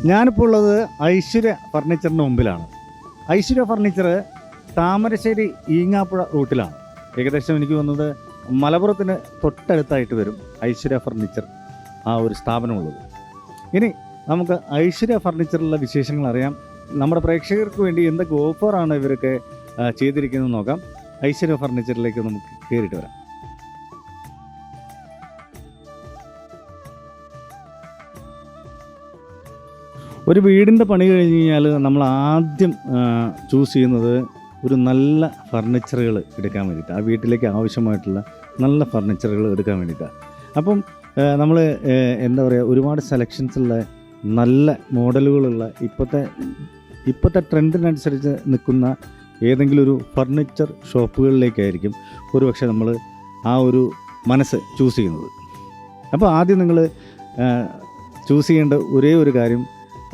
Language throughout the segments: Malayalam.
ഞാനിപ്പോൾ ഉള്ളത് ഐശ്വര്യ ഫർണിച്ചറിൻ്റെ മുമ്പിലാണ്. ഐശ്വര്യ ഫർണിച്ചർ താമരശ്ശേരി ഈങ്ങാപ്പുഴ റൂട്ടിലാണ്. ഏകദേശം എനിക്ക് തോന്നുന്നത് മലപ്പുറത്തിന് തൊട്ടടുത്തായിട്ട് വരും ഐശ്വര്യ ഫർണിച്ചർ ആ ഒരു സ്ഥാപനമുള്ളത്. ഇനി നമുക്ക് ഐശ്വര്യ ഫർണിച്ചറിലുള്ള വിശേഷങ്ങൾ അറിയാം. നമ്മുടെ പ്രേക്ഷകർക്ക് വേണ്ടി എന്തൊക്കെ ഓഫറാണ് ഇവരൊക്കെ ചെയ്തിരിക്കുന്നത് നോക്കാം. ഐശ്വര്യ ഫർണിച്ചറിലേക്ക് നമുക്ക് കയറിയിട്ട് വരാം. ഒരു വീടിൻ്റെ പണി കഴിഞ്ഞ് കഴിഞ്ഞാൽ നമ്മൾ ആദ്യം ചൂസ് ചെയ്യുന്നത് ഒരു നല്ല ഫർണിച്ചറുകൾ എടുക്കാൻ വേണ്ടിയിട്ടാണ്. ആ വീട്ടിലേക്ക് ആവശ്യമായിട്ടുള്ള നല്ല ഫർണിച്ചറുകൾ എടുക്കാൻ വേണ്ടിയിട്ടാണ്. അപ്പം നമ്മൾ എന്താ പറയുക, ഒരുപാട് സെലക്ഷൻസുള്ള നല്ല മോഡലുകളുള്ള ഇപ്പോഴത്തെ ട്രെൻഡിനനുസരിച്ച് നിൽക്കുന്ന ഏതെങ്കിലും ഒരു ഫർണിച്ചർ ഷോപ്പുകളിലേക്കായിരിക്കും ഒരുപക്ഷെ നമ്മൾ ആ ഒരു മനസ്സ് ചൂസ് ചെയ്യുന്നത്. അപ്പോൾ ആദ്യം നിങ്ങൾ ചൂസ് ചെയ്യേണ്ട ഒരേ ഒരു കാര്യം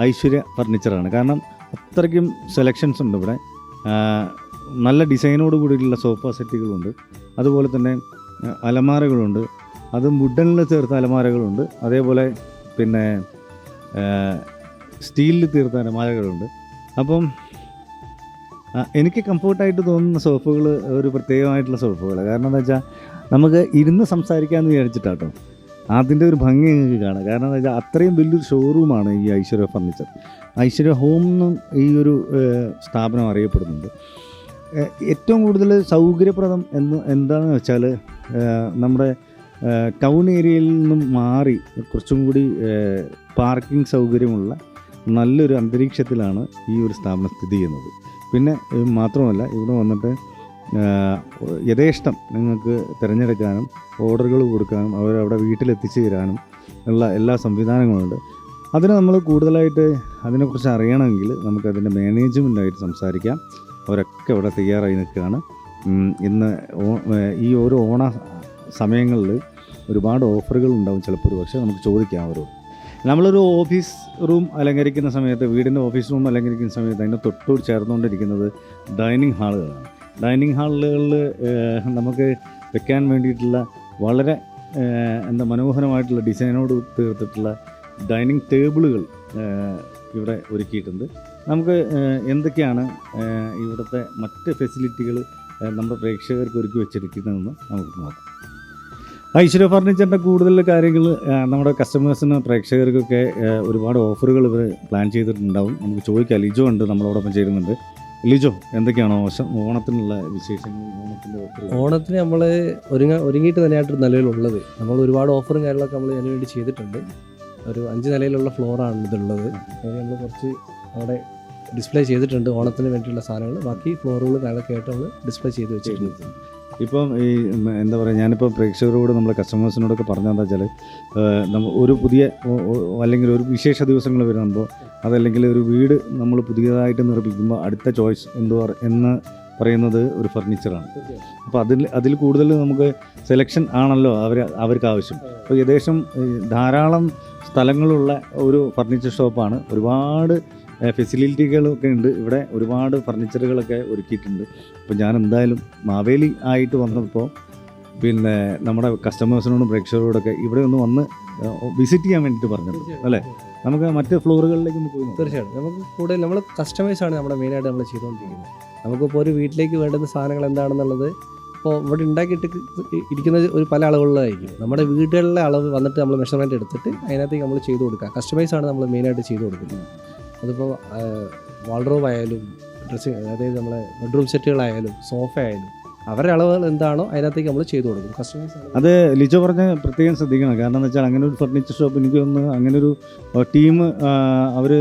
ഐശ്വര്യ ഫർണിച്ചറാണ്. കാരണം അത്രയ്ക്കും സെലക്ഷൻസ് ഉണ്ട് ഇവിടെ. നല്ല ഡിസൈനോട് കൂടിയിട്ടുള്ള സോഫ സെറ്റുകളുണ്ട്, അതുപോലെ തന്നെ അലമാരകളുണ്ട്, അത് വുഡനിൽ ചേർത്ത അലമാരകളുണ്ട്, അതേപോലെ പിന്നെ സ്റ്റീലിൽ തീർത്ത അലമാരകളുണ്ട്. അപ്പം എനിക്ക് കംഫർട്ടായിട്ട് തോന്നുന്ന സോഫകൾ ഒരു പ്രത്യേകമായിട്ടുള്ള സോഫകൾ. കാരണം എന്താ വെച്ചാൽ നമുക്ക് ഇരുന്ന് സംസാരിക്കാമെന്ന് വിചാരിച്ചിട്ടാട്ടോ അതിൻ്റെ ഒരു ഭംഗി നിങ്ങൾക്ക് കാണാം. കാരണം എന്താ വെച്ചാൽ അത്രയും വലിയൊരു ഷോറൂമാണ് ഈ ഐശ്വര്യ ഫർണിച്ചർ. ഐശ്വര്യ ഹോം എന്നും ഈ ഒരു സ്ഥാപനം അറിയപ്പെടുന്നുണ്ട്. ഏറ്റവും കൂടുതൽ സൗകര്യപ്രദം എന്താണെന്ന് വെച്ചാൽ നമ്മുടെ ടൗൺ ഏരിയയിൽ നിന്നും മാറി കുറച്ചും കൂടി പാർക്കിംഗ് സൗകര്യമുള്ള നല്ലൊരു അന്തരീക്ഷത്തിലാണ് ഈ ഒരു സ്ഥാപനം സ്ഥിതി ചെയ്യുന്നത്. പിന്നെ മാത്രമല്ല, ഇവിടെ വന്നിട്ട് യഥേഷ്ടം നിങ്ങൾക്ക് തിരഞ്ഞെടുക്കാനും ഓർഡറുകൾ കൊടുക്കാനും അവരവിടെ വീട്ടിലെത്തിച്ചു തരാനും ഉള്ള എല്ലാ സംവിധാനങ്ങളുണ്ട്. അതിന് നമ്മൾ കൂടുതലായിട്ട് അതിനെക്കുറിച്ച് അറിയണമെങ്കിൽ നമുക്കതിൻ്റെ മാനേജ്മെൻറ്റായിട്ട് സംസാരിക്കാം. അവരൊക്കെ അവിടെ തയ്യാറായി നിൽക്കുകയാണ്. ഇന്ന് ഈ ഓരോ ഓണ സമയങ്ങളിൽ ഒരുപാട് ഓഫറുകൾ ഉണ്ടാവും. ചിലപ്പോൾ ഒരു പക്ഷേ നമുക്ക് ചോദിക്കാം അവരോട്. നമ്മളൊരു ഓഫീസ് റൂം അലങ്കരിക്കുന്ന സമയത്ത്, വീടിൻ്റെ ഓഫീസ് റൂം അലങ്കരിക്കുന്ന സമയത്ത് അതിൻ്റെ തൊട്ടോട് ചേർന്നുകൊണ്ടിരിക്കുന്നത് ഡൈനിങ് ഹാളുകളാണ്. ഡൈനിങ് ഹാളുകളിൽ നമുക്ക് വെക്കാൻ വേണ്ടിയിട്ടുള്ള വളരെ മനോഹരമായിട്ടുള്ള ഡിസൈനോട് തീർത്തിട്ടുള്ള ഡൈനിങ് ടേബിളുകൾ ഇവിടെ ഒരുക്കിയിട്ടുണ്ട്. നമുക്ക് എന്തൊക്കെയാണ് ഇവിടുത്തെ മറ്റ് ഫെസിലിറ്റികൾ നമ്മുടെ പ്രേക്ഷകർക്ക് ഒരുക്കി വെച്ചിരിക്കുന്നതെന്ന് നമുക്ക് നോക്കാം. ഐശ്വര്യ ഫർണിച്ചറിൻ്റെ കൂടുതൽ കാര്യങ്ങൾ നമ്മുടെ കസ്റ്റമേഴ്സിന്, പ്രേക്ഷകർക്കൊക്കെ ഒരുപാട് ഓഫറുകൾ ഇവർ പ്ലാൻ ചെയ്തിട്ടുണ്ടാവും. നമുക്ക് ചോദിക്കാം. ലിജോ ഉണ്ട് നമ്മളോടൊപ്പം ചേരുന്നുണ്ട്. ലിജോ, എന്തൊക്കെയാണോ ഓണത്തിനുള്ള വിശേഷങ്ങൾ, ഓണത്തിൻ്റെ ഓഫർ? ഓണത്തിന് നമ്മൾ ഒരുങ്ങിയിട്ട് തന്നെയായിട്ട് നിലവിലുള്ളത്. നമ്മൾ ഒരുപാട് ഓഫറും കാര്യങ്ങളൊക്കെ നമ്മൾ അതിന് വേണ്ടി ചെയ്തിട്ടുണ്ട്. ഒരു 5 നിലയിലുള്ള ഫ്ലോറാണ് ഇതുള്ളത്. അതിന് നമ്മൾ കുറച്ച് അവിടെ ഡിസ്പ്ലേ ചെയ്തിട്ടുണ്ട് ഓണത്തിന് വേണ്ടിയുള്ള സാധനങ്ങൾ. ബാക്കി ഫ്ലോറുകൾ കാര്യങ്ങളൊക്കെ ആയിട്ട് നമ്മൾ ഡിസ്പ്ലേ ചെയ്ത് വെച്ചിട്ടുണ്ട്. ഇപ്പം ഈ എന്താ പറയുക, ഞാനിപ്പോൾ പ്രേക്ഷകരോട് നമ്മളെ കസ്റ്റമേഴ്സിനോടൊക്കെ പറഞ്ഞതെന്താ വെച്ചാൽ, ഒരു പുതിയ അല്ലെങ്കിൽ ഒരു വിശേഷ ദിവസങ്ങൾ വരുമ്പോൾ, അതല്ലെങ്കിൽ ഒരു വീട് നമ്മൾ പുതിയതായിട്ട് നിർമ്മിക്കുമ്പോൾ അടുത്ത ചോയ്സ് എന്ന് പറയുന്നത് ഒരു ഫർണിച്ചറാണ്. അപ്പോൾ അതിൽ കൂടുതൽ നമുക്ക് സെലക്ഷൻ ആണല്ലോ അവർക്ക് ആവശ്യം. അപ്പോൾ ഏകദേശം ധാരാളം സ്ഥലങ്ങളുള്ള ഒരു ഫർണിച്ചർ ഷോപ്പാണ്. ഒരുപാട് ഫെസിലിറ്റികളൊക്കെ ഉണ്ട് ഇവിടെ. ഒരുപാട് ഫർണിച്ചറുകളൊക്കെ ഒരുക്കിയിട്ടുണ്ട്. അപ്പോൾ ഞാൻ എന്തായാലും മാവേലി ആയിട്ട് വന്നപ്പോൾ പിന്നെ നമ്മുടെ കസ്റ്റമേഴ്സിനോടും പ്രേക്ഷകരോടൊക്കെ ഇവിടെ ഒന്ന് വന്ന് വിസിറ്റ് ചെയ്യാൻ വേണ്ടിയിട്ട് പറഞ്ഞിട്ടുണ്ട് അല്ലേ? നമുക്ക് മറ്റ് ഫ്ലോറുകളിലേക്ക് ഒന്ന് പോയി. തീർച്ചയായിട്ടും നമുക്ക് കൂടുതൽ നമ്മൾ കസ്റ്റമൈസാണ് നമ്മുടെ മെയിനായിട്ട് നമ്മൾ ചെയ്തുകൊണ്ടിരിക്കുന്നത്. നമുക്കിപ്പോൾ ഒരു വീട്ടിലേക്ക് വേണ്ടുന്ന സാധനങ്ങൾ എന്താണെന്നുള്ളത് ഇപ്പോൾ ഇവിടെ ഉണ്ടാക്കിയിട്ട് ഇരിക്കുന്നത് പല അളവുകളിലായിരിക്കും. നമ്മുടെ വീടുകളിലെ അളവ് വന്നിട്ട് നമ്മൾ മെഷർമെൻറ്റ് എടുത്തിട്ട് അതിനകത്തേക്ക് നമ്മൾ ചെയ്ത് കൊടുക്കുക. കസ്റ്റമൈസാണ് നമ്മൾ മെയിനായിട്ട് ചെയ്ത് കൊടുക്കുന്നത്. അതിപ്പോൾ വാൾഡ്രോബ് ആയാലും ഡ്രസ്സിങ്, അതായത് നമ്മളെ ബെഡ്റൂം സെറ്റുകളായാലും സോഫ ആയാലും അവരുടെ അളവുകൾ എന്താണോ അതിനകത്തേക്ക് നമ്മൾ ചെയ്തു കൊടുക്കും. കസ്റ്റമൈസ് അത് ലിജോ പറഞ്ഞ് പ്രത്യേകം ശ്രദ്ധിക്കണം. കാരണം എന്ന് വെച്ചാൽ അങ്ങനെ ഒരു ഫർണിച്ചർ ഷോപ്പ് എനിക്ക് തോന്നുന്നു അങ്ങനെ ഒരു ടീം അവർ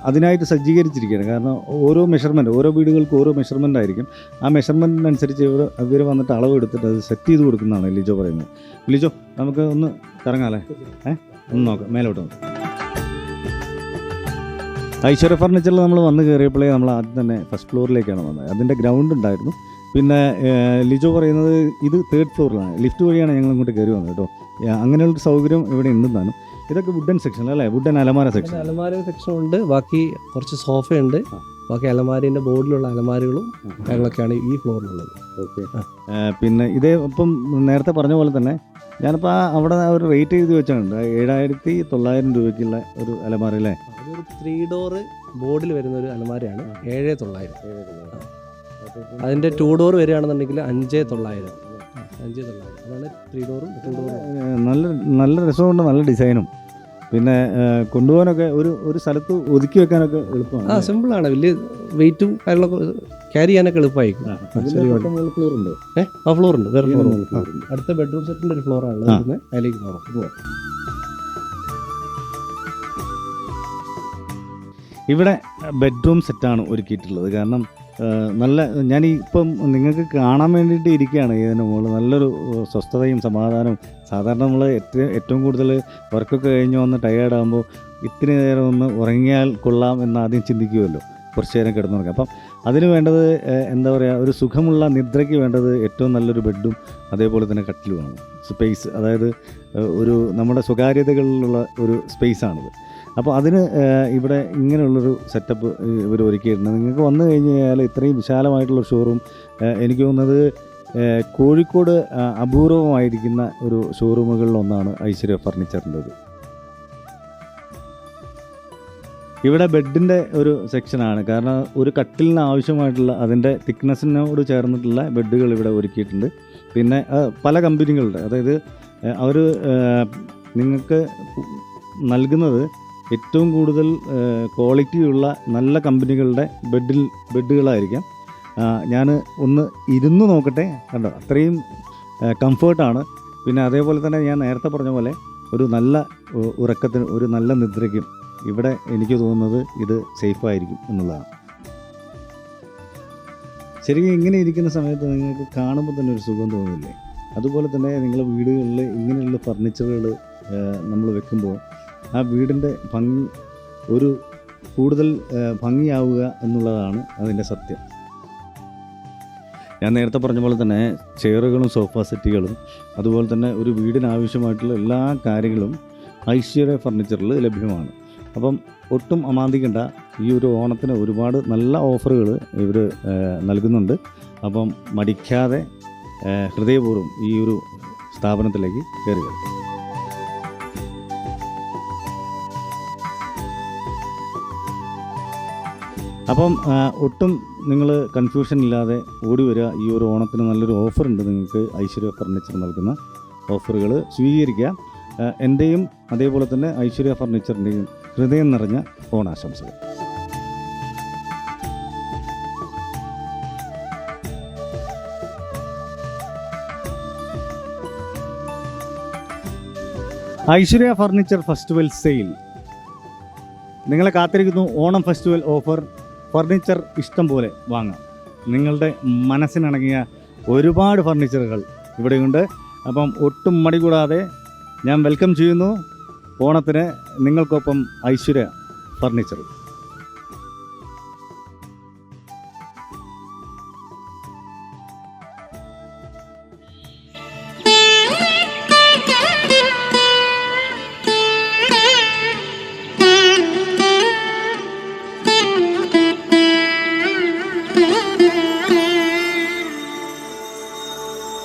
അതിനായിട്ട് സജ്ജീകരിച്ചിരിക്കുകയാണ്. കാരണം ഓരോ വീടുകൾക്കും ഓരോ മെഷർമെൻ്റ് ആയിരിക്കും. ആ മെഷർമെൻറ്റിനനുസരിച്ച് ഇവർ വന്നിട്ട് അളവ് എടുത്തിട്ട് അത് സെറ്റ് ചെയ്ത് കൊടുക്കുന്നതാണ് ലിജോ പറയുന്നത്. ലിജോ, നമുക്ക് ഒന്ന് കറങ്ങാമല്ലേ? ഒന്ന് നോക്കാം, മേലോട്ട് നോക്കാം. ഐശ്വര്യ ഫർണിച്ചറിൽ നമ്മൾ വന്ന് കയറിയപ്പോഴേ നമ്മൾ ആദ്യം തന്നെ ഫസ്റ്റ് ഫ്ലോറിലേക്കാണ് വന്നത്. അതിൻ്റെ ഗ്രൗണ്ട് ഉണ്ടായിരുന്നു. പിന്നെ ലിജോ പറയുന്നത് ഇത് 3rd ഫ്ലോറിലാണ്. ലിഫ്റ്റ് വഴിയാണ് ഞങ്ങൾ ഇങ്ങോട്ട് കയറി വന്നത് കേട്ടോ. അങ്ങനെയുള്ളൊരു സൗകര്യം ഇവിടെ ഉണ്ടെന്നാണ്. ഇതൊക്കെ വുഡൻ സെക്ഷൻ അല്ലേ? വുഡൻ അലമാര സെക്ഷൻ ഉണ്ട്. ബാക്കി കുറച്ച് സോഫയുണ്ട്, ബാക്കി അലമാരീൻ്റെ ബോർഡിലുള്ള അലമാരികളും കാര്യങ്ങളൊക്കെയാണ് ഈ ഫ്ലോറിലുള്ളത്. ഓക്കെ. പിന്നെ ഇതേ ഇപ്പം നേരത്തെ പറഞ്ഞ പോലെ തന്നെ ഞാനിപ്പോൾ അവിടെ ഒരു റേറ്റ് എഴുതി വെച്ചിട്ടുണ്ട് 7,900 രൂപയ്ക്കുള്ള ഒരു അലമാര അല്ലേ? അതൊരു 3 ഡോറ് ബോർഡിൽ വരുന്ന ഒരു അലമാരയാണ് 7,900. അതിൻ്റെ 2 ഡോർ വരികയാണെന്നുണ്ടെങ്കിൽ 5,900. അതാണ് 3 ഡോറും 2 ഡോറും. നല്ല രസമുണ്ട്, നല്ല ഡിസൈനും. പിന്നെ കൊണ്ടുപോകാനൊക്കെ ഒരു സ്ഥലത്ത് ഒതുക്കി വെക്കാനൊക്കെ എളുപ്പമാണ്. സിമ്പിളാണ്. വലിയ വെയിറ്റും കാര്യങ്ങളൊക്കെ ക്യാരി ചെയ്യാനൊക്കെ എളുപ്പമായിരിക്കും. ഫ്ലോറുണ്ട്. ഫ്ലോറുണ്ട്, വേറെ ഫ്ലോറുണ്ട്. അടുത്ത ബെഡ്റൂം സെറ്റിൻ്റെ ഒരു ഫ്ലോറാണ് അതിലേക്ക് പോകാം. ഇവിടെ ബെഡ്റൂം സെറ്റാണ് ഒരുക്കിയിട്ടുള്ളത്. കാരണം ഇപ്പം നിങ്ങൾക്ക് കാണാൻ വേണ്ടിയിട്ട് ഇരിക്കുകയാണ് ഇതിന് മുകളിൽ. നല്ലൊരു സ്വസ്ഥതയും സമാധാനവും. സാധാരണ നമ്മൾ ഏറ്റവും കൂടുതൽ വർക്കൊക്കെ കഴിഞ്ഞ് വന്ന് ടയേർഡാകുമ്പോൾ ഇത്തിരി നേരം ഒന്ന് ഉറങ്ങിയാൽ കൊള്ളാം എന്ന് ആദ്യം ചിന്തിക്കുമല്ലോ, കുറച്ച് നേരം കിടന്നുറങ്ങാം. അപ്പം അതിന് വേണ്ടത് എന്താ പറയുക, ഒരു സുഖമുള്ള നിദ്രയ്ക്ക് വേണ്ടത് ഏറ്റവും നല്ലൊരു ബെഡും അതേപോലെ തന്നെ കട്ടിലുമാണ്. സ്പേസ്, അതായത് നമ്മുടെ സ്വകാര്യതകളിലുള്ള ഒരു സ്പേസാണിത്. അപ്പോൾ അതിന് ഇവിടെ ഇങ്ങനെയുള്ളൊരു സെറ്റപ്പ് ഇവർ ഒരുക്കിയിട്ടുണ്ട്. നിങ്ങൾക്ക് വന്നു കഴിഞ്ഞ് കഴിഞ്ഞാൽ ഇത്രയും വിശാലമായിട്ടുള്ള ഷോറൂം എനിക്ക് തോന്നുന്നത് കോഴിക്കോട് അപൂർവമായിരിക്കുന്ന ഒരു ഷോറൂമുകളിലൊന്നാണ് ഐശ്വര്യ ഫർണിച്ചറിൻ്റെത്. ഇവിടെ ബെഡിൻ്റെ ഒരു സെക്ഷനാണ്. കാരണം ഒരു കട്ടിലിന് ആവശ്യമായിട്ടുള്ള അതിൻ്റെ തിക്നെസ്സിനോട് ചേർന്നിട്ടുള്ള ബെഡുകൾ ഇവിടെ ഒരുക്കിയിട്ടുണ്ട്. പിന്നെ പല കമ്പനികളുടെ, അതായത് അവർ നിങ്ങൾക്ക് നൽകുന്നത് ഏറ്റവും കൂടുതൽ ക്വാളിറ്റിയുള്ള നല്ല കമ്പനികളുടെ ബെഡുകളായിരിക്കാം. ഞാൻ ഒന്ന് ഇരുന്ന് നോക്കട്ടെ, കണ്ടോ അത്രയും കംഫേർട്ടാണ്. പിന്നെ അതേപോലെ തന്നെ ഞാൻ നേരത്തെ പറഞ്ഞ പോലെ ഒരു നല്ല ഉറക്കത്തിന്, ഒരു നല്ല നിദ്രയ്ക്കും ഇവിടെ എനിക്ക് തോന്നുന്നത് ഇത് സേഫായിരിക്കും എന്നുള്ളതാണ്. ശരിക്കും ഇങ്ങനെ ഇരിക്കുന്ന സമയത്ത് നിങ്ങൾക്ക് കാണുമ്പോൾ തന്നെ ഒരു സുഖം തോന്നില്ലേ? അതുപോലെ തന്നെ നിങ്ങളുടെ വീടുകളിൽ ഇങ്ങനെയുള്ള ഫർണിച്ചറുകൾ നമ്മൾ വെക്കുമ്പോൾ ആ വീടിൻ്റെ ഭംഗി കൂടുതൽ ഭംഗിയാവുക എന്നുള്ളതാണ് അതിൻ്റെ സത്യം. ഞാൻ നേരത്തെ പറഞ്ഞ പോലെ തന്നെ ചെയറുകളും സോഫ സെറ്റുകളും അതുപോലെ തന്നെ ഒരു വീടിനാവശ്യമായിട്ടുള്ള എല്ലാ കാര്യങ്ങളും ഐശ്വര്യ ഫർണിച്ചറിൽ ലഭ്യമാണ്. അപ്പം ഒട്ടും അമാന്തിക്കേണ്ട, ഈ ഒരു ഓണത്തിന് ഒരുപാട് നല്ല ഓഫറുകൾ ഇവർ നൽകുന്നുണ്ട്. അപ്പം മടിക്കാതെ ഹൃദയപൂർവ്വം ഈ ഒരു സ്ഥാപനത്തിലേക്ക് കയറുക. അപ്പം ഒട്ടും നിങ്ങൾ കൺഫ്യൂഷൻ ഇല്ലാതെ ഓടി വരിക. ഈ ഒരു ഓണത്തിന് നല്ലൊരു ഓഫറുണ്ട് നിങ്ങൾക്ക് ഐശ്വര്യ ഫർണിച്ചർ നൽകുന്ന ഓഫറുകൾ സ്വീകരിക്കുക. എൻ്റെയും അതേപോലെ തന്നെ ഐശ്വര്യ ഫർണിച്ചറിൻ്റെയും ഹൃദയം നിറഞ്ഞ ഓണാശംസകൾ. ഐശ്വര്യ ഫർണിച്ചർ ഫെസ്റ്റിവൽ സെയിൽ നിങ്ങളെ കാത്തിരിക്കുന്നു. Onam festival offer. ഫർണിച്ചർ ഇഷ്ടം പോലെ വാങ്ങാം. നിങ്ങളുടെ മനസ്സിനിണങ്ങിയ ഒരുപാട് ഫർണിച്ചറുകൾ ഇവിടെയുണ്ട്. അപ്പം ഒട്ടും മടി കൂടാതെ ഞാൻ വെൽക്കം ചെയ്യുന്നു ഓണത്തിന് നിങ്ങൾക്കൊപ്പം ഐശ്വര്യ ഫർണിച്ചർ.